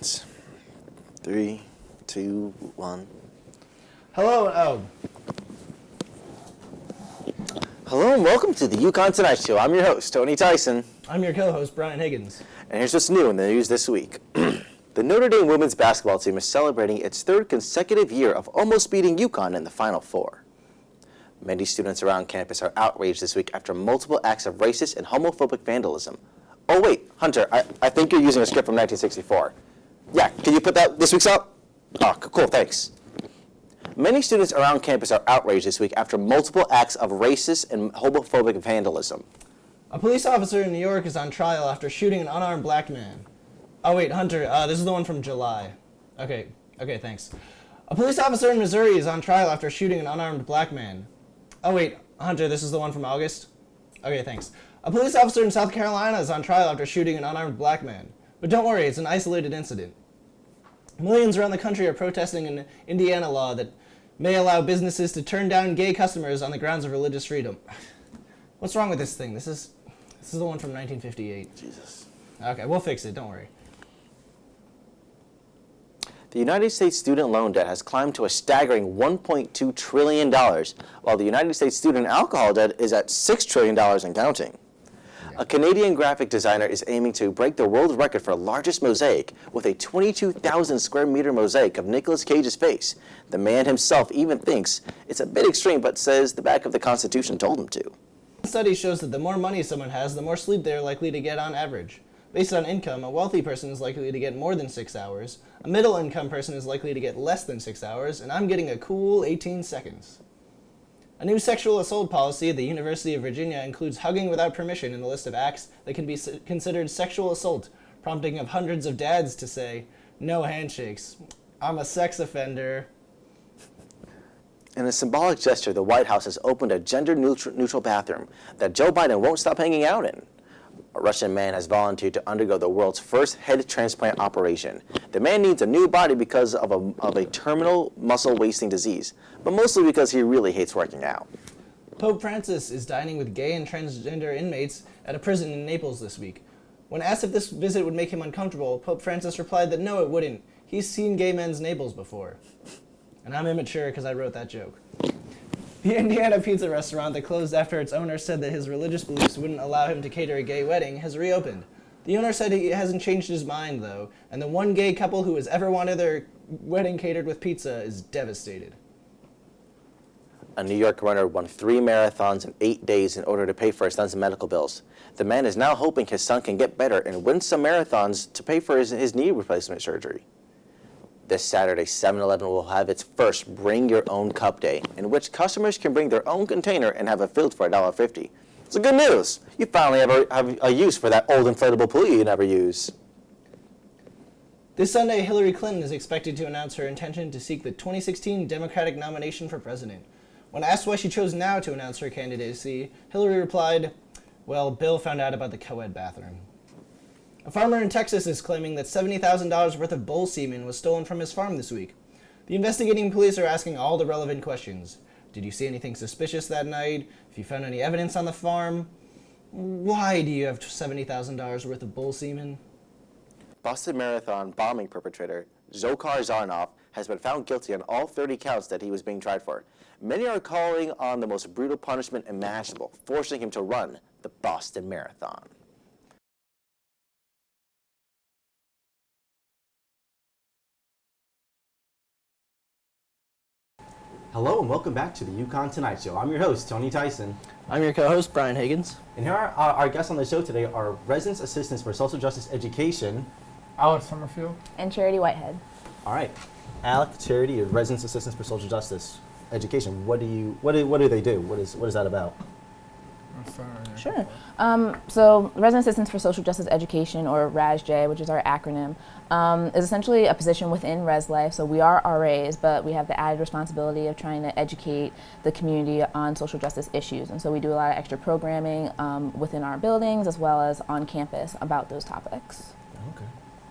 seconds. 3, 2, 1. Hello, Hello and welcome to the UConn Tonight Show. I'm your host, Tony Tyson. I'm your co-host, Brian Higgins. And here's what's new in the news this week. The Notre Dame women's basketball team is celebrating its third consecutive year of almost beating UConn in the Final Four. Many students around campus are outraged this week after multiple acts of racist and homophobic vandalism. Oh wait, Hunter, I think you're using a script from 1964. Yeah, can you put that this week's up? Oh, cool, thanks. Many students around campus are outraged this week after multiple acts of racist and homophobic vandalism. A police officer in New York is on trial after shooting an unarmed black man. Oh wait, Hunter, this is the one from July. Okay, thanks. A police officer in Missouri is on trial after shooting an unarmed black man. Oh wait, Hunter, this is the one from August? Okay, thanks. A police officer in South Carolina is on trial after shooting an unarmed black man. But don't worry, it's an isolated incident. Millions around the country are protesting an Indiana law that may allow businesses to turn down gay customers on the grounds of religious freedom. What's wrong with this thing? This is the one from 1958. Jesus. Okay, we'll fix it, don't worry. The United States student loan debt has climbed to a staggering $1.2 trillion, while the United States student alcohol debt is at $6 trillion and counting. A Canadian graphic designer is aiming to break the world record for largest mosaic with a 22,000 square meter mosaic of Nicolas Cage's face. The man himself even thinks it's a bit extreme, but says the back of the Constitution told him to. A study shows that the more money someone has, the more sleep they're likely to get on average. Based on income, a wealthy person is likely to get more than 6 hours, a middle-income person is likely to get less than 6 hours, and I'm getting a cool 18 seconds. A new sexual assault policy at the University of Virginia includes hugging without permission in the list of acts that can be considered sexual assault, prompting of hundreds of dads to say, "No handshakes. I'm a sex offender." In a symbolic gesture, the White House has opened a gender-neutral bathroom that Joe Biden won't stop hanging out in. A Russian man has volunteered to undergo the world's first head transplant operation. The man needs a new body because of a terminal muscle wasting disease, but mostly because he really hates working out. Pope Francis is dining with gay and transgender inmates at a prison in Naples this week. When asked if this visit would make him uncomfortable, Pope Francis replied that no, it wouldn't. He's seen gay men's navels before. And I'm immature because I wrote that joke. The Indiana pizza restaurant that closed after its owner said that his religious beliefs wouldn't allow him to cater a gay wedding has reopened. The owner said he hasn't changed his mind, though, and the one gay couple who has ever wanted their wedding catered with pizza is devastated. A New York runner won 3 marathons in 8 days in order to pay for his son's medical bills. The man is now hoping his son can get better and win some marathons to pay for his knee replacement surgery. This Saturday, 7-Eleven will have its first Bring Your Own Cup Day, in which customers can bring their own container and have it filled for $1.50. It's good news. You finally have a use for that old inflatable pool you never use. This Sunday, Hillary Clinton is expected to announce her intention to seek the 2016 Democratic nomination for president. When asked why she chose now to announce her candidacy, Hillary replied, "Well, Bill found out about the co-ed bathroom." A farmer in Texas is claiming that $70,000 worth of bull semen was stolen from his farm this week. The investigating police are asking all the relevant questions. Did you see anything suspicious that night? If you found any evidence on the farm? Why do you have $70,000 worth of bull semen? Boston Marathon bombing perpetrator Dzhokhar Zarnov has been found guilty on all 30 counts that he was being tried for. Many are calling on the most brutal punishment imaginable, forcing him to run the Boston Marathon. Hello and welcome back to the UConn Tonight Show. I'm your host, Tony Tyson. I'm your co-host, Brian Higgins. And here are our guests on the show today are Residence Assistants for Social Justice Education, Alex Summerfield. And Charity Whitehead. all right, Alec Charity of Residence Assistants for Social Justice Education. What do they do? What is that about? Sure. So Resident Assistants for Social Justice Education, or RASJ, which is our acronym, is essentially a position within Res Life. So we are RAs, but we have the added responsibility of trying to educate the community on social justice issues. And so we do a lot of extra programming within our buildings as well as on campus about those topics. Okay.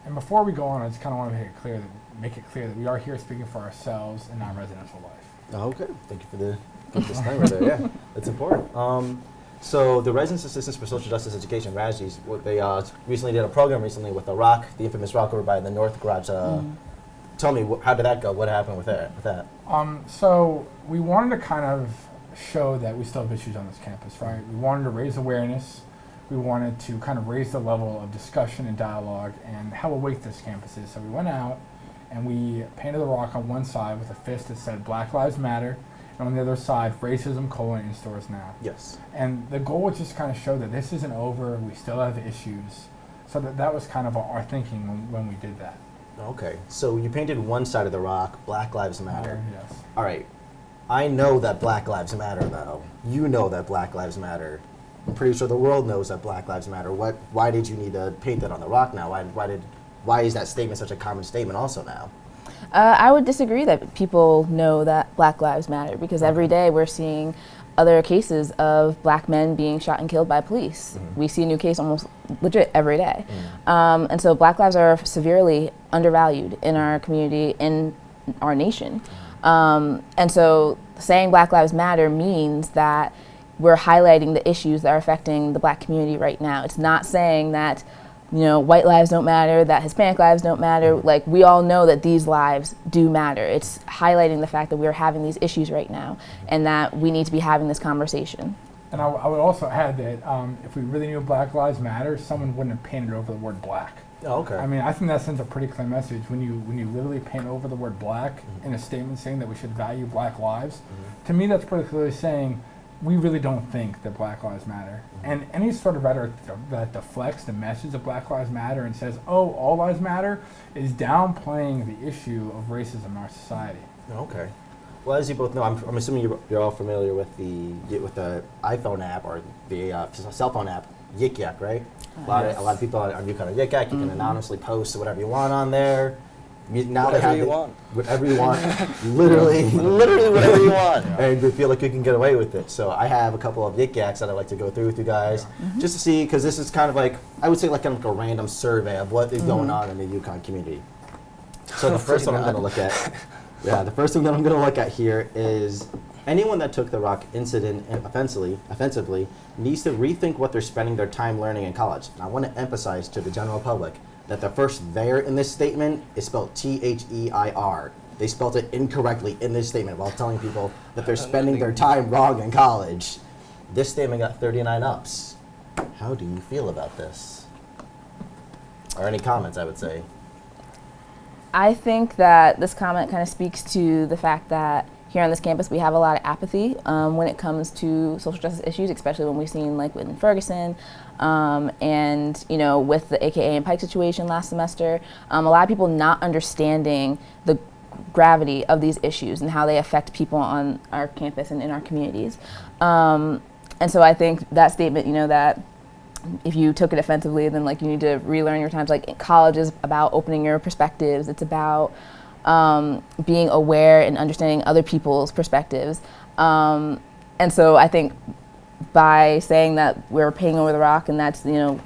And before we go on, I just kind of want to make it clear that we are here speaking for ourselves and non-residential life. Oh, okay. Thank you for the disclaimer there. Yeah, that's important. So the Residence Assistance for Social Justice Education, RASGs, they recently did a program with the rock, the infamous rock over by the North Garage. Tell me, how did that go? What happened with that? So we wanted to kind of show that we still have issues on this campus, right? We wanted to raise awareness. We wanted to kind of raise the level of discussion and dialogue and how awake this campus is. So we went out and we painted the rock on one side with a fist that said Black Lives Matter, and on the other side, racism, in stores now. Yes. And the goal was just kind of show that this isn't over, we still have issues. So that was kind of our thinking when we did that. Okay, so you painted one side of the rock, Black Lives Matter. Yes. All right, I know that Black Lives Matter, though. You know that Black Lives Matter. I'm pretty sure the world knows that Black Lives Matter. Why did you need to paint that on the rock now? Why is that statement such a common statement also now? I would disagree that people know that Black Lives Matter, because every day we're seeing other cases of black men being shot and killed by police. We see a new case almost legit every day. And so Black lives are severely undervalued in our community, in our nation. And so saying Black Lives Matter means that we're highlighting the issues that are affecting the black community right now. It's not saying that, you know, white lives don't matter, that Hispanic lives don't matter. Like, we all know that these lives do matter. It's highlighting the fact that we're having these issues right now and that we need to be having this conversation. And I would also add that if we really knew Black Lives Matter, someone wouldn't have painted over the word black. Oh, okay. I mean, I think that sends a pretty clear message when you literally paint over the word black in a statement saying that we should value black lives. To me, that's pretty clearly saying we really don't think that Black Lives Matter. And any sort of rhetoric that deflects the message of Black Lives Matter and says, oh, all lives matter, is downplaying the issue of racism in our society. Okay. Well, as you both know, I'm assuming you're all familiar with the iPhone app or the cell phone app, Yik Yak, right? A lot of people on UConn are Yik Yak. You can anonymously post whatever you want on there. Whatever you want. Whatever you want. Literally whatever you want. And you feel like you can get away with it. So I have a couple of Yik Yaks that I'd like to go through with you guys, just to see, because this is kind of like, I would say like kind of like a random survey of what is going on in the UConn community. So the first one I'm going to look at, the first thing that I'm going to look at here is anyone that took the rock incident offensively needs to rethink what they're spending their time learning in college. And I want to emphasize to the general public that the first "there" in this statement is spelled T-H-E-I-R. They spelled it incorrectly in this statement while telling people that they're spending their time wrong in college. This statement got 39 ups. How do you feel about this? Or any comments, I would say. I think that this comment kind of speaks to the fact that here on this campus we have a lot of apathy when it comes to social justice issues, especially when we've seen like in Ferguson and, you know, with the AKA and Pike situation last semester, a lot of people not understanding the gravity of these issues and how they affect people on our campus and in our communities. And so I think that statement, you know, that if you took it offensively, then like you need to relearn your times. Like college is about opening your perspectives. It's about being aware and understanding other people's perspectives. And so I think by saying that we're paying over the rock and that's, you know,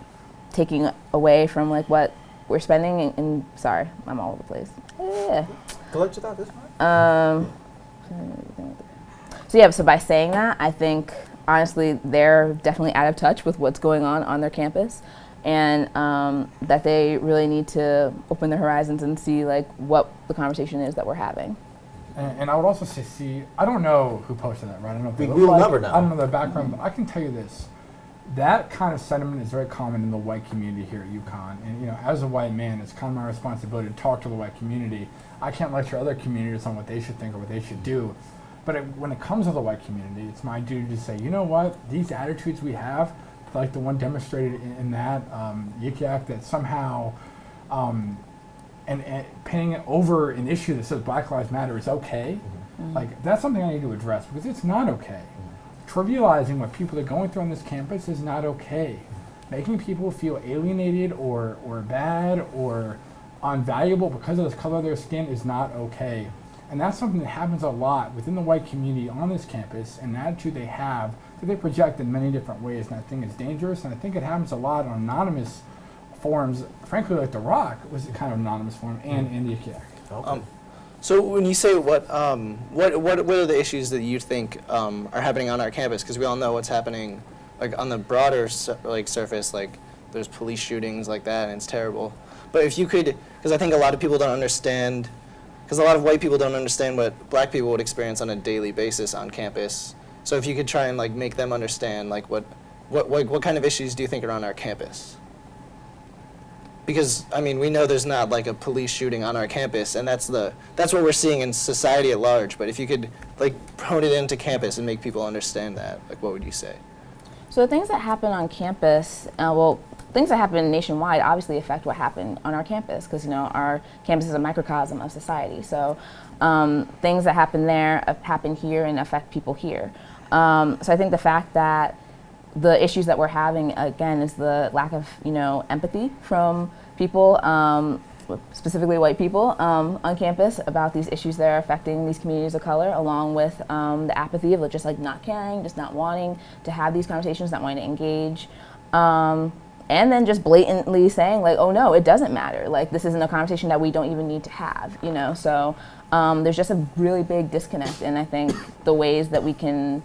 taking away from like what we're spending and sorry, I'm all over the place. Yeah. Collect your thought this one. So by saying that, I think honestly they're definitely out of touch with what's going on their campus, and that they really need to open their horizons and see like what the conversation is that we're having. And I would also say, I don't know who posted that, right? I don't know if we will never know. I don't know their background, but I can tell you this. That kind of sentiment is very common in the white community here at UConn. And you know, as a white man, it's kind of my responsibility to talk to the white community. I can't lecture other communities on what they should think or what they should do. But when it comes to the white community, it's my duty to say, you know what, these attitudes we have, like the one demonstrated in that Yik Yak, that somehow and painting it over an issue that says Black Lives Matter is okay, like that's something I need to address because it's not okay. Trivializing what people are going through on this campus is not okay. Making people feel alienated or bad or unvaluable because of the color of their skin is not okay. And that's something that happens a lot within the white community on this campus, and an attitude they have that they project in many different ways, and I think it's dangerous, and I think it happens a lot on anonymous forums, frankly like The Rock was a kind of anonymous forum, and in Yik Yak. Okay. So when you say what are the issues that you think are happening on our campus, because we all know what's happening like on the broader surface, like there's police shootings like that, and it's terrible. But if you could, because I think a lot of people don't understand, because a lot of white people don't understand what black people would experience on a daily basis on campus. So if you could try and like make them understand, like what kind of issues do you think are on our campus? Because I mean, we know there's not like a police shooting on our campus, and that's what we're seeing in society at large. But if you could like hone it into campus and make people understand that, like what would you say? So the things that happen on campus, things that happen nationwide obviously affect what happened on our campus, because our campus is a microcosm of society. So things that happen there happen here and affect people here. So I think the fact that the issues that we're having, again, is the lack of, empathy from people, specifically white people, on campus about these issues that are affecting these communities of color, along with the apathy of just like not caring, just not wanting to have these conversations, not wanting to engage. And then just blatantly saying like, oh no, it doesn't matter. Like this isn't a conversation that we don't even need to have, So there's just a really big disconnect, and I think the ways that we can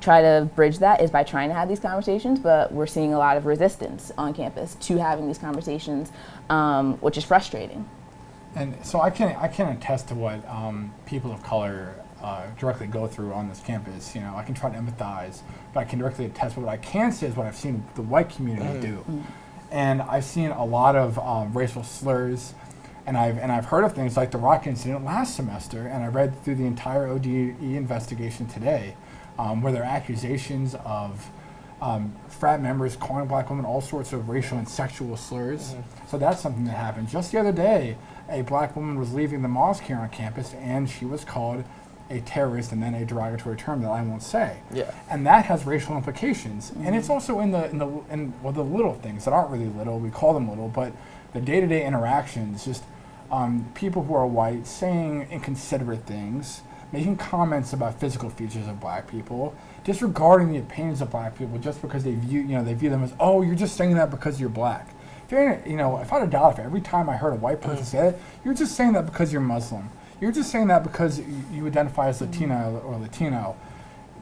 try to bridge that is by trying to have these conversations, but we're seeing a lot of resistance on campus to having these conversations, which is frustrating. And so I can attest to what people of color directly go through on this campus. I can try to empathize, but I can directly attest. What I can say is what I've seen the white community do, and I've seen a lot of racial slurs, and I've heard of things like the rock incident last semester, and I read through the entire ODE investigation today, where there are accusations of frat members calling black women all sorts of racial and sexual slurs. So that's something that happened. Just the other day, a black woman was leaving the mosque here on campus, and she was called a terrorist and then a derogatory term that I won't say. Yeah. And that has racial implications. And it's also in the little things that aren't really little, we call them little, but the day-to-day interactions, just people who are white saying inconsiderate things, making comments about physical features of black people, disregarding the opinions of black people just because they view them as, oh, you're just saying that because you're black. If I had a dollar for every time I heard a white person say it, you're just saying that because you're Muslim. You're just saying that because you identify as Latina or Latino.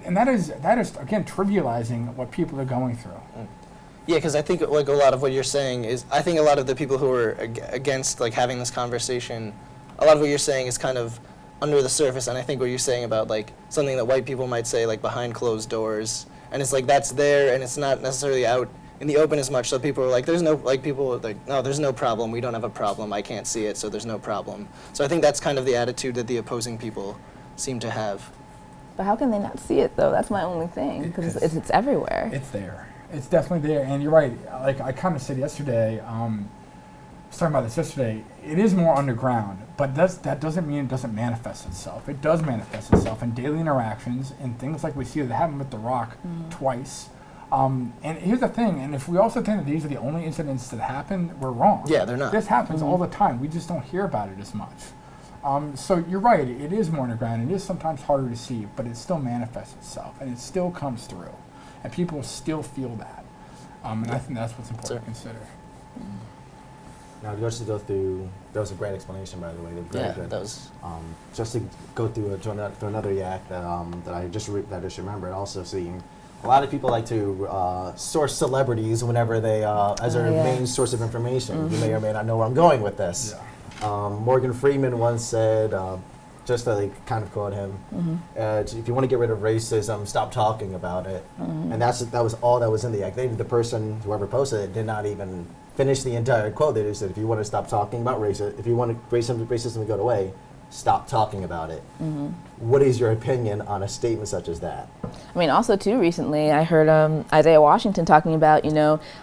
And that is again trivializing what people are going through. Yeah, because I think like a lot of what you're saying is, I think a lot of the people who are against like having this conversation, a lot of what you're saying is kind of under the surface, and I think what you're saying about like something that white people might say like behind closed doors, and it's like that's there and it's not necessarily out in the open as much, so people are like, there's no, like people are like, no, there's no problem, we don't have a problem, I can't see it, so there's no problem. So I think that's kind of the attitude that the opposing people seem to have. But how can they not see it though? That's my only thing, because it's everywhere. It's there. It's definitely there, and you're right. Like I kind of said yesterday, I was talking about this yesterday, it is more underground, but that doesn't mean it doesn't manifest itself. It does manifest itself in daily interactions and things like we see that happened with The Rock twice. And here's the thing, and if we also think that these are the only incidents that happen, we're wrong. Yeah, they're not. This happens all the time. We just don't hear about it as much. So you're right, it is more underground. It is sometimes harder to see, but it still manifests itself, and it still comes through. And people still feel that. And I think that's what's important to consider. Now, just to go through, that was a great explanation, by the way. Very good. That was. Just to go through another yak that I just remembered, also seeing a lot of people like to source celebrities whenever they, as their main source of information. You may or may not know where I'm going with this. Yeah. Morgan Freeman once said, just to like kind of quote him, if you want to get rid of racism, stop talking about it. And that was all that was in the yak. The person, whoever posted it, did not even finish the entire quote. They just said, if you want to stop talking about racism, if you want racism to go away, stop talking about it. What is your opinion on a statement such as that? I mean, also too, recently I heard Isaiah Washington talking about,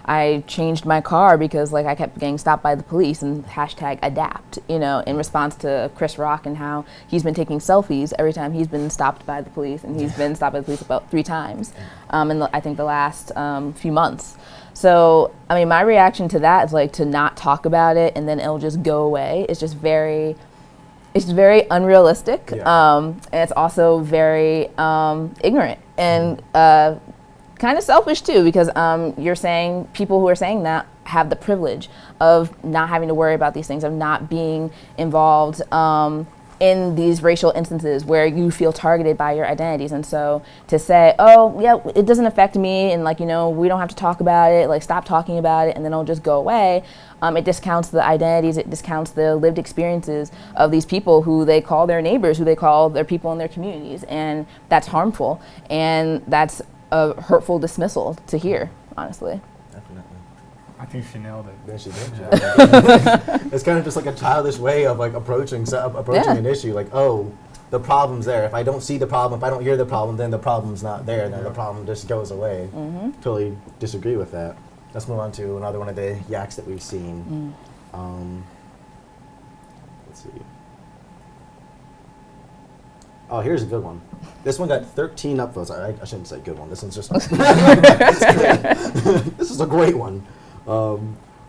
I changed my car because like I kept getting stopped by the police, and #adapt, in response to Chris Rock and how he's been taking selfies every time he's been stopped by the police, and he's been stopped by the police about 3 times in I think the last few months. So, I mean, my reaction to that is like to not talk about it and then it'll just go away. It's just very unrealistic, and it's also very ignorant and kind of selfish too, because you're saying people who are saying that have the privilege of not having to worry about these things, of not being involved in these racial instances where you feel targeted by your identities. And so to say, oh, yeah, it doesn't affect me, and like, you know, we don't have to talk about it, like stop talking about it, and then it'll just go away, it discounts the identities, it discounts the lived experiences of these people who they call their neighbors, who they call their people in their communities. And that's harmful, and that's a hurtful dismissal to hear, honestly. Definitely. I think she nailed it. Yeah, she did. Yeah. It's kind of just like a childish way of like approaching an issue. Like, oh, the problem's there. If I don't see the problem, if I don't hear the problem, then the problem's not there. Then the problem just goes away. Totally disagree with that. Let's move on to another one of the yaks that we've seen. Let's see. Oh, here's a good one. This one got 13 upvotes. I shouldn't say good one. This one's just. This is a great one.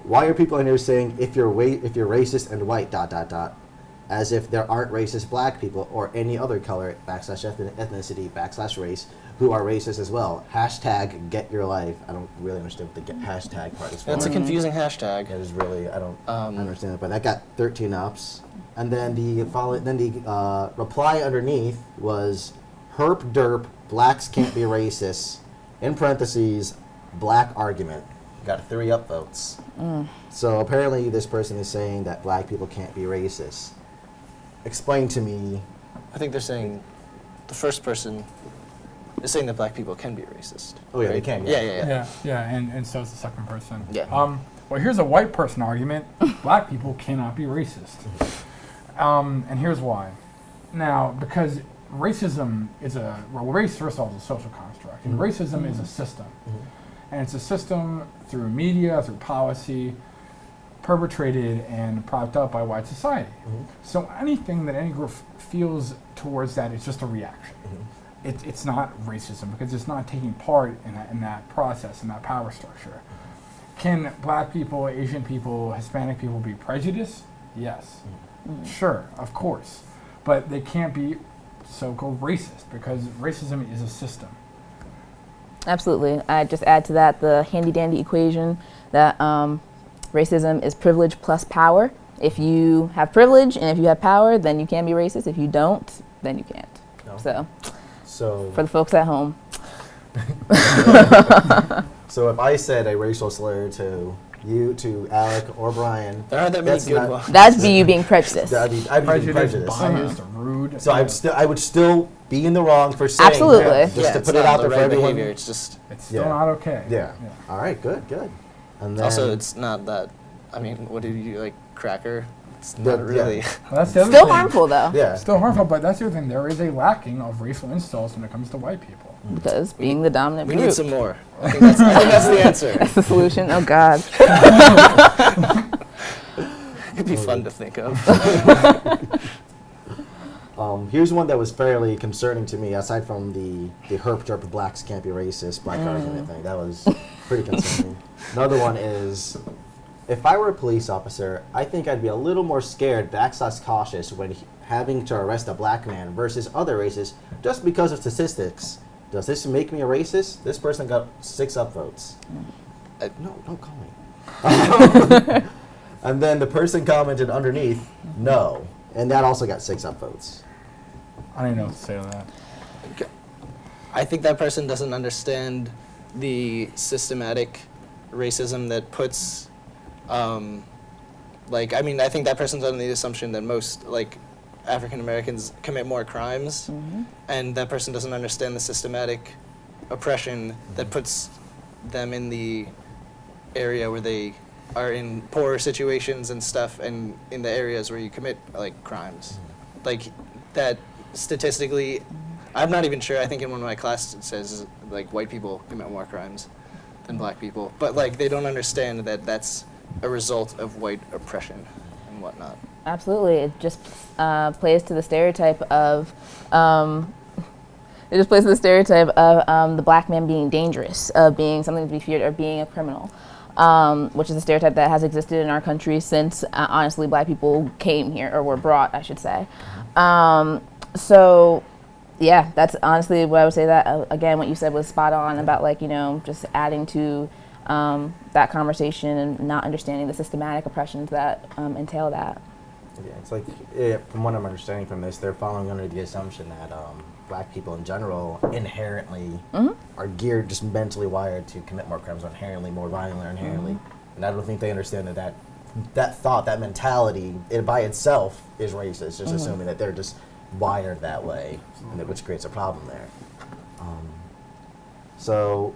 Why are people in here saying if you're racist and white ... as if there aren't racist black people or any other color / ethnicity / race who are racist as well? Hashtag get your life. I don't really understand what the hashtag part is for. That's a confusing hashtag. It is really, I don't understand it, but that got 13 ups. And then the reply underneath was herp derp, blacks can't be racist, in parentheses, black argument. Got 3 upvotes. So apparently this person is saying that black people can't be racist. Explain to me. I think they're saying the first person is saying that black people can be racist. Oh yeah, right? they can. Yeah, and so is the second person. Yeah. Well, here's a white person argument. Black people cannot be racist. And here's why. Now, because racism is race, first of all, is a social construct. And racism is a system. And it's a system through media, through policy, perpetrated and propped up by white society. So anything that any group feels towards that is just a reaction. It's not racism because it's not taking part in that process, in that power structure. Can black people, Asian people, Hispanic people be prejudiced? Yes. Sure, of course. But they can't be so-called racist because racism is a system. Absolutely. I just add to that the handy-dandy equation that racism is privilege plus power. If you have privilege and if you have power, then you can be racist. If you don't, then you can't. No. So for the folks at home. So if I said a racial slur to you, to Alec, or Brian, there aren't that many good ones. That'd be you being prejudiced. I'd be prejudiced. Biased, rude. So I would still be in the wrong for saying Absolutely. that, just to put it out there for everyone. Behavior. It's just it's still not okay. Yeah. All right. Good. And then also, it's not that. I mean, what did you like, cracker? It's not really. Well, that's the other Still thing. harmful though. Yeah. Still harmful, but that's the other thing. There is a lacking of racial insults when it comes to white people. Because being the dominant we group. need some more. I think that's the answer. That's the solution. Oh God. It'd be fun to think of. Here's one that was fairly concerning to me, aside from the herp derp blacks can't be racist black argument thing. That was pretty concerning. Another one is, if I were a police officer, I think I'd be a little more scared / cautious when having to arrest a black man versus other races just because of statistics. Does this make me a racist? This person got 6 upvotes. No, don't call me. And then the person commented underneath, no. And that also got 6 upvotes. I don't even know what to say to that. I think that person doesn't understand the systematic racism that puts, I think that person's under the assumption that most, African Americans commit more crimes, and that person doesn't understand the systematic oppression that puts them in the area where they are in poorer situations and stuff, and in the areas where you commit crimes. That statistically, I'm not even sure. I think in one of my classes it says white people commit more crimes than black people, but they don't understand that that's a result of white oppression and whatnot. Absolutely. It just plays to the stereotype of the black man being dangerous, of being something to be feared, or being a criminal, which is a stereotype that has existed in our country since, honestly, black people came here, or were brought, I should say. So, yeah, that's honestly what I would say. That, again, what you said was spot on about, just adding to that conversation and not understanding the systematic oppressions that entail that. Yeah, it's like, from what I'm understanding from this, they're following under the assumption that black people in general inherently are geared, just mentally wired to commit more crimes, inherently more violent, inherently. And I don't think they understand that thought, that mentality, it by itself is racist, just assuming that they're just wired that way, and which creates a problem there. So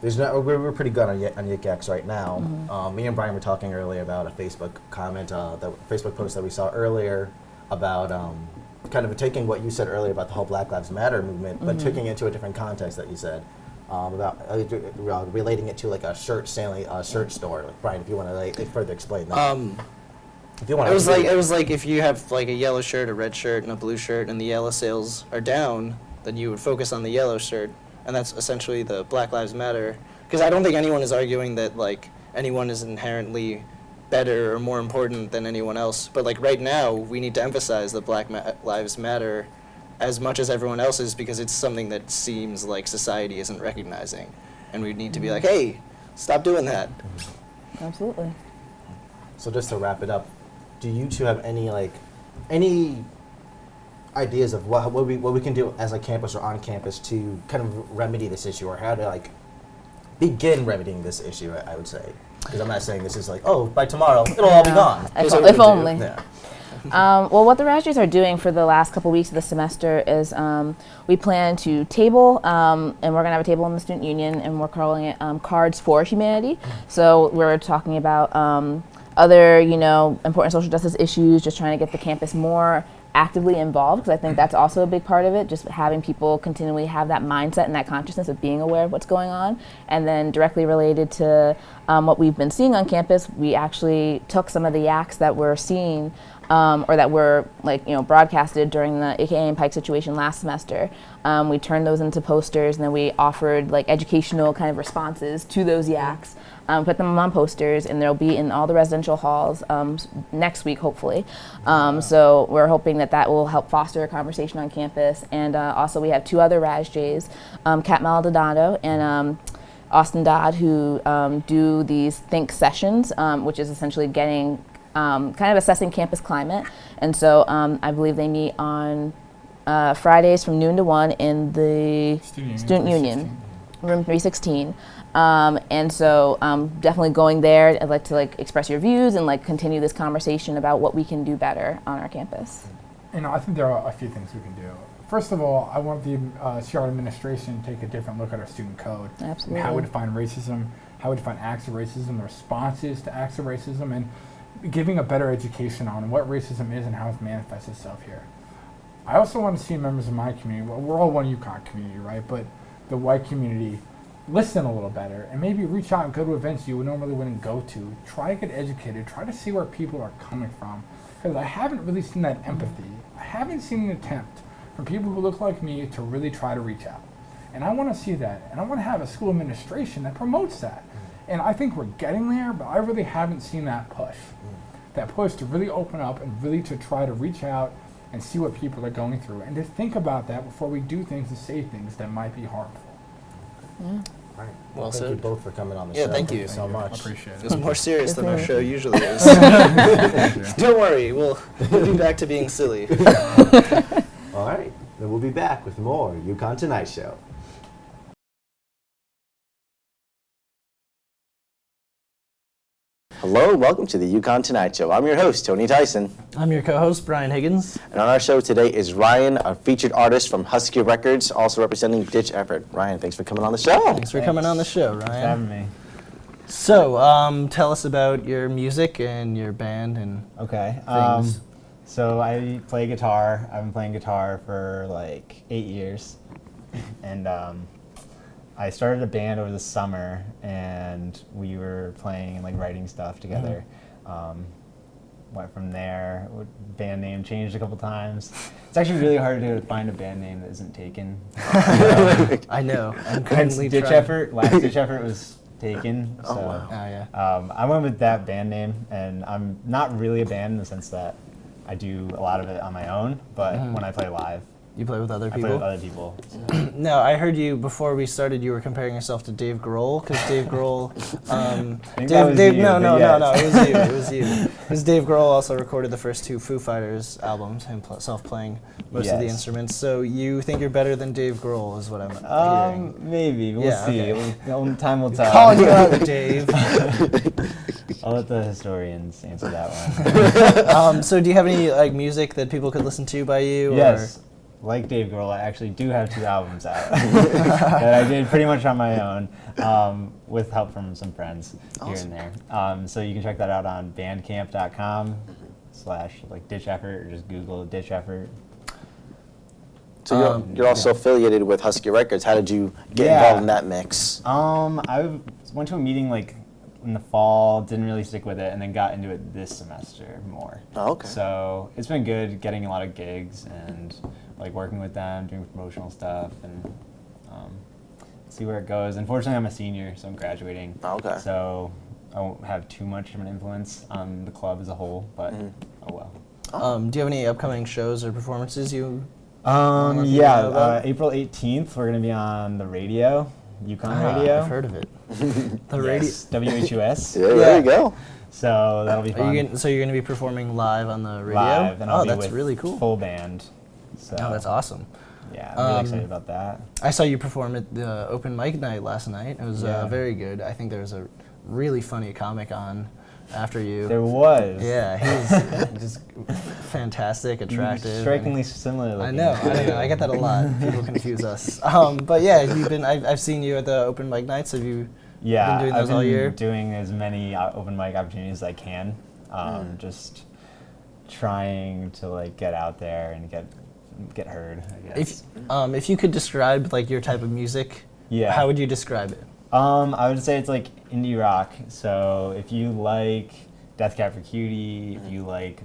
we're pretty good on Yik right now. Me and Brian were talking earlier about a Facebook comment, the Facebook post that we saw earlier about kind of taking what you said earlier about the whole Black Lives Matter movement, but taking it to a different context that you said. About relating it to like a shirt store. Like, Brian, if you want to like further explain that. If you want, it was like if you have like a yellow shirt, a red shirt, and a blue shirt, and the yellow sales are down, then you would focus on the yellow shirt, and that's essentially the Black Lives Matter. Because I don't think anyone is arguing that like anyone is inherently better or more important than anyone else. But like right now, we need to emphasize that Black Lives Matter as much as everyone else is, because it's something that seems like society isn't recognizing, and we need to be like, hey, stop doing that. Absolutely. So just to wrap it up, do you two have any ideas of what we can do as a campus or on campus to kind of remedy this issue, or how to like begin remedying this issue? I would say, because I'm not saying this is like, oh, by tomorrow it'll all be gone. If only. Yeah. Well, what the Raspberries are doing for the last couple weeks of the semester is we plan to table, and we're going to have a table in the student union, and we're calling it Cards for Humanity. So we're talking about other, important social justice issues, just trying to get the campus more actively involved, because I think that's also a big part of it, just having people continually have that mindset and that consciousness of being aware of what's going on. And then directly related to what we've been seeing on campus, we actually took some of the yaks that we're seeing or that were broadcasted during the AKA and Pike situation last semester. We turned those into posters, and then we offered like educational kind of responses to those yaks. Put them on posters, and they'll be in all the residential halls next week, hopefully. So we're hoping that will help foster a conversation on campus. And also we have two other RasJs, Kat Maldonado and Austin Dodd, who do these Think sessions, which is essentially getting kind of assessing campus climate. And so I believe they meet on Fridays from noon to 1 in the Student Union, room 316. And so definitely going there, I'd like to express your views and continue this conversation about what we can do better on our campus. I think there are a few things we can do. First of all, I want the CR administration to take a different look at our student code. Absolutely. And how we define racism, how we define acts of racism, the responses to acts of racism, and giving a better education on what racism is and how it manifests itself here. I also want to see members of my community, well, we're all one UConn community, right? But the white community, listen a little better and maybe reach out and go to events you normally wouldn't go to. Try to get educated. Try to see where people are coming from. Because I haven't really seen that empathy. I haven't seen an attempt from people who look like me to really try to reach out. And I want to see that. And I want to have a school administration that promotes that. And I think we're getting there, but I really haven't seen that push. That push to really open up and really to try to reach out and see what people are going through and to think about that before we do things and say things that might be harmful. Yeah. All right. Well thank said. you both for coming on the Yeah, show. thank you. So much. I appreciate it. It's more serious than our show usually is. Thank you. Don't worry, we'll be back to being silly. All right. Then we'll be back with more UConn Tonight Show. Hello, welcome to the UConn Tonight Show. I'm your host, Tony Tyson. I'm your co-host, Brian Higgins. And on our show today is Ryan, a featured artist from Husky Records, also representing Ditch Effort. Ryan, thanks for coming on the show. Thanks for coming on the show, Ryan. Thanks for having me. So, tell us about your music and your band and Okay. things. So I play guitar. I've been playing guitar for like 8 years. And I started a band over the summer, and we were playing and writing stuff together. Went from there. Band name changed a couple times. It's actually really hard to find a band name that isn't taken. I know. I'm Hence currently Ditch trying. Effort. Last Ditch Effort was taken. Oh, So wow. Oh, yeah. I went with that band name, and I'm not really a band in the sense that I do a lot of it on my own, but when I play live, You play with other I people? play with other people. So. No, I heard you before we started. You were comparing yourself to Dave Grohl because Dave Grohl. No, it was you. It was you. Because Dave Grohl also recorded the first 2 Foo Fighters albums, himself playing most of the instruments. So you think you're better than Dave Grohl, is what I'm hearing. Maybe we'll see. Okay. Time will tell. Calling you out, Dave. I'll let the historians answer that one. So do you have any like music that people could listen to by you? Yes. Like Dave Grohl, I actually do have 2 albums out that I did pretty much on my own, with help from some friends here and there. So you can check that out on bandcamp.com/ditch effort, or just Google ditch effort. So you're also affiliated with Husky Records. How did you get involved in that mix? I went to a meeting like in the fall, didn't really stick with it, and then got into it this semester more. Oh, okay. So it's been good getting a lot of gigs and like working with them, doing promotional stuff, and see where it goes. Unfortunately, I'm a senior, so I'm graduating. Oh, okay. So I won't have too much of an influence on the club as a whole, but oh well. Do you have any upcoming shows or performances you? April 18th, we're gonna be on the radio, UConn radio. I've heard of it. The Yes, WHUS. Yeah, there you go. So that'll be fun. So you're going to be performing live on the radio? Live, and I'll be that's with really cool. full band. So Oh, that's awesome. yeah, I'm really excited about that. I saw you perform at the open mic night last night. It was very good. I think there was a really funny comic on after you. There was. Yeah, he's just fantastic, attractive. Strikingly similar looking. I know. I get that a lot. People confuse us. But yeah, I've seen you at the open mic nights. Have you been doing those all year? I've been doing as many open mic opportunities as I can. Just trying to like get out there and get heard, I guess. If you could describe like your type of music, how would you describe it? I would say it's like indie rock. So if you like Death Cab for Cutie, if you like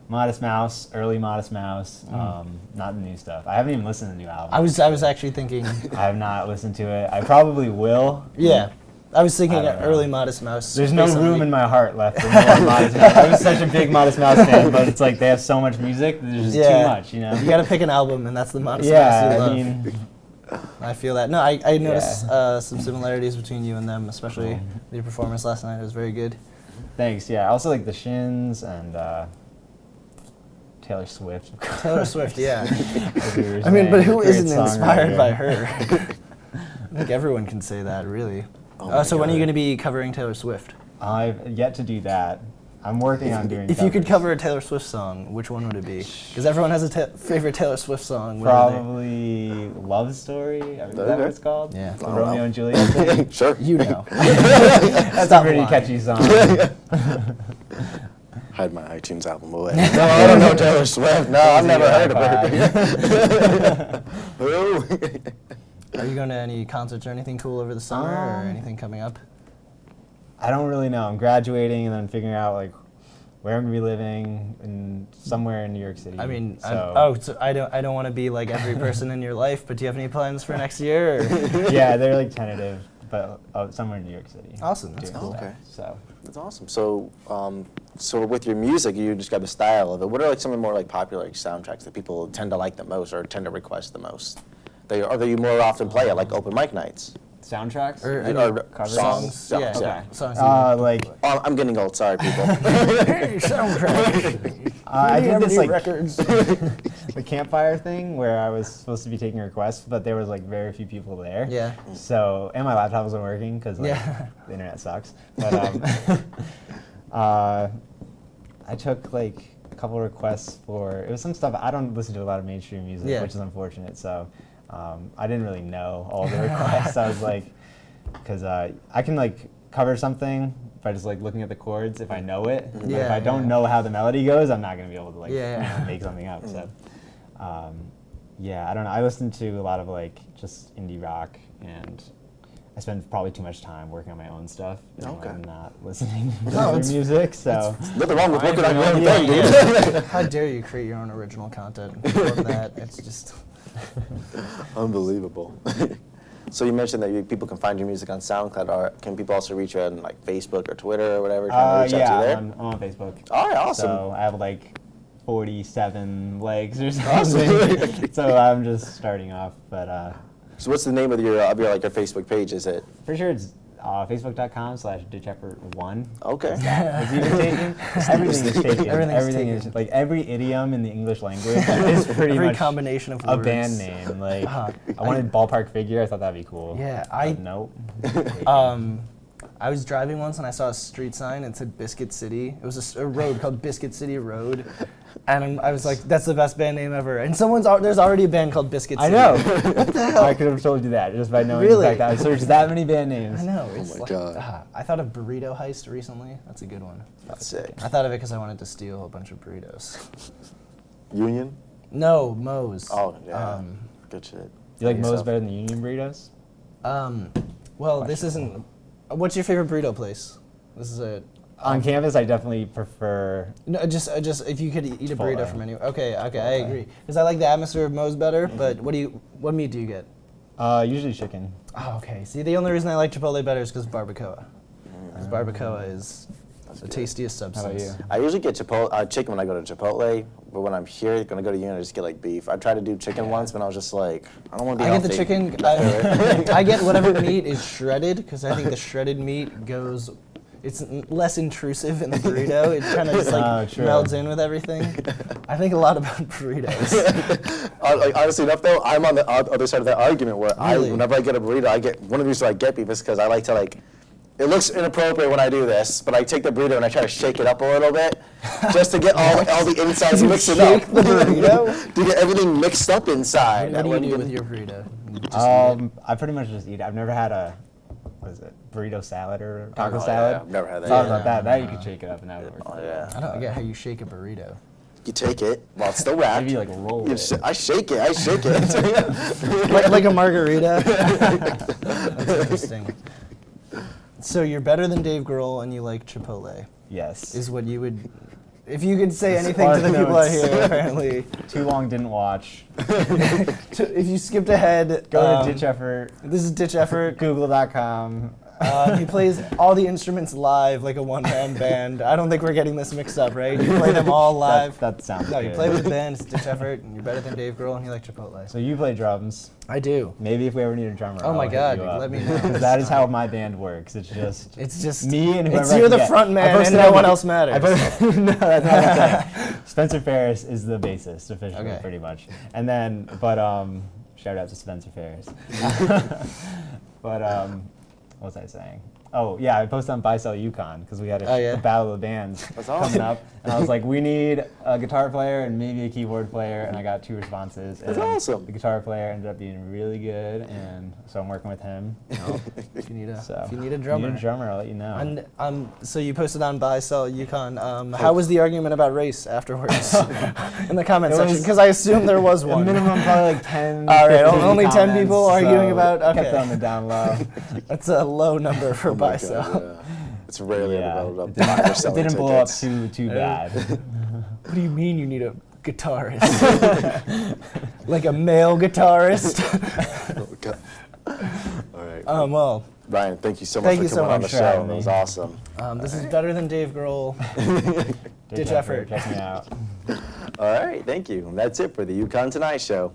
Modest Mouse, early Modest Mouse, not the new stuff. I haven't even listened to the new album. I was actually thinking. I have not listened to it. I probably will. Yeah. I was thinking early Modest Mouse. There's no room in my heart left for more Modest Mouse. I was such a big Modest Mouse fan, but it's like they have so much music, there's just too much, you know? You gotta pick an album, and that's the Modest Mouse you love. I mean... I feel that. No, I noticed some similarities between you and them, especially your performance last night. It was very good. Thanks, yeah. I also like the Shins and Taylor Swift. Taylor Swift, yeah. I mean, but who isn't inspired by her? I think everyone can say that, really. So when are you going to be covering Taylor Swift? I've yet to do that. I'm working on doing If you could cover a Taylor Swift song, which one would it be? Because everyone has a favorite Taylor Swift song. Probably Love Story. Is that what it's called? Yeah. The Romeo and Juliet thing? Sure. You know. That's a pretty catchy song. Hide my iTunes album away. No, I don't know Taylor Swift. No, I've never heard of her. Are you going to any concerts or anything cool over the summer or anything coming up? I don't really know. I'm graduating and then figuring out like where I'm gonna be living in somewhere in New York City. I mean, so I don't want to be like every person in your life, but do you have any plans for next year? Or? Yeah, they're like tentative, but somewhere in New York City. Awesome. That's doing cool. stuff, Okay. So That's awesome. So, so with your music, you describe the style of it. What are like some of the more like popular like, soundtracks that people tend to like the most or tend to request the most? That you more often play at like open mic nights? soundtracks Or cover songs. Yeah. Okay. Songs. Like Oh, I'm getting old. Sorry, people. Hey, soundtrack. I did this like records. the campfire thing where I was supposed to be taking requests, but there was like very few people there. Yeah. So and my laptop wasn't working because like the internet sucks. But I took like a couple requests for it was some stuff. I don't listen to a lot of mainstream music, which is unfortunate. So I didn't really know all the requests. I was like, because I can like cover something by just like looking at the chords if I know it. But if I don't know how the melody goes, I'm not gonna be able to like you know, make something up. So yeah, I don't know. I listen to a lot of like just indie rock, and I spend probably too much time working on my own stuff and like, not listening to other music. So Nothing wrong with working on your own thing, dude. How dare you create your own original content? I love that. It's just unbelievable. So you mentioned that people can find your music on SoundCloud. Can people also reach you on like Facebook or Twitter or whatever? Trying to reach out to you there? I'm on Facebook. All right, awesome. So I have like 47 legs or something. So I'm just starting off, but So what's the name of your like your Facebook page? Is it? pretty sure it's facebook.com/ditcheffort1. Okay. It's even taken. Everything is taken. Everything's Everything is taken. like every idiom in the English language is pretty Every much combination of a words. band name. Like Uh-huh. I wanted ballpark figure. I thought that'd be cool. Yeah, But nope. I was driving once and I saw a street sign and it said Biscuit City. It was a road called Biscuit City Road. And I was like, that's the best band name ever. And there's already a band called Biscuit I City. know. What the hell? I could have told you that just by knowing Really? the fact that I searched that many band names. I know. Oh It's my like, God. I thought of Burrito Heist recently. That's a good one. That's sick. I thought of it because I wanted to steal a bunch of burritos. Union? No, Moe's. Oh, yeah. Um, Good shit. You like Moe's yourself. better than the Union burritos? Well, this isn't. What's your favorite burrito place? This is a. On campus, I definitely prefer. No, just if you could eat a burrito Chipotle. from anywhere. Okay, I agree. Because I like the atmosphere of Moe's better. But what meat do you get? Usually chicken. Oh, okay. See, the only reason I like Chipotle better is because of barbacoa. Because barbacoa is the tastiest How about substance. you? I usually get chicken when I go to Chipotle, but when I'm here, gonna go to Union, I just get like beef. I tried to do chicken once, but I was just like, I don't want to be I get the healthy. chicken. I get whatever meat is shredded because I think the shredded meat goes. It's less intrusive in the burrito. It kind of just like true. melds in with everything. I think a lot about burritos. Like, honestly enough, though, I'm on the other side of that argument where Really? whenever I get a burrito, I get one of the reasons I get beef is because I like to like. It looks inappropriate when I do this, but I take the burrito and I try to shake it up a little bit, just to get all the insides mixed up. Shake the burrito? To get everything mixed up inside. What do you That way do can- with your burrito? You just eat it? I pretty much just eat it. I've never had a, what is it, burrito salad or taco Oh, yeah, salad. I've never had that. Thought Yeah. about that. That you could shake it up and that would work. Oh yeah. I don't get how you shake a burrito. You take it while it's still wrapped. Maybe like roll You it. I shake it. I shake it. like a margarita. That's interesting. So you're better than Dave Grohl and you like Chipotle, Yes. is what you would. If you could say anything to Spark the people out notes. here, apparently. Too long didn't watch. If you skipped ahead, Go to Ditch Effort, This is Ditch Effort. Google.com. He plays all the instruments live like a one-man band. I don't think we're getting this mixed up, right? You play them all live. That sounds No, good. you play with a band, it's Ditch Effort, and you're better than Dave Grohl, and you like Chipotle. So you play drums. I do. Maybe if we ever need a drummer. Oh my I'll hit God, you up. let me know. 'Cause that is how my band works. It's just It's just me and whoever It's I you're can the get. front I man, and posted no on one my- else matters. no, that's not what I'm saying. Spencer Ferris is the bassist officially, Okay. pretty much. And then, but shout out to Spencer Ferris. But what was I saying? Oh yeah, I posted on Buy Sell UConn because we had Oh, yeah? a battle of the bands coming up, and I was like, we need a guitar player and maybe a keyboard player, and I got 2 responses. That's and awesome. The guitar player ended up being really good, and so I'm working with him. If you need a, So if you need a drummer. I'll let you know. And so you posted on Buy Sell UConn. How was the argument about race afterwards in the comment It section? was- Because I assume there was A one. minimum probably like 10. All right, 15 only 10 comments, people arguing so about- Kept okay. it on the down low. That's a low number for Oh my Buy God, Sell. yeah. It's rarely Yeah, ever it built didn't, up. it didn't blow up too bad. What do you mean you need a guitarist? Like a male guitarist? All right. Well, Ryan, thank you so much Thank for you so coming on the much for show. having That me. was awesome. this is better than Dave Grohl. Ditch Effort. Check me out. All right, thank you. And that's it for the UConn Tonight Show.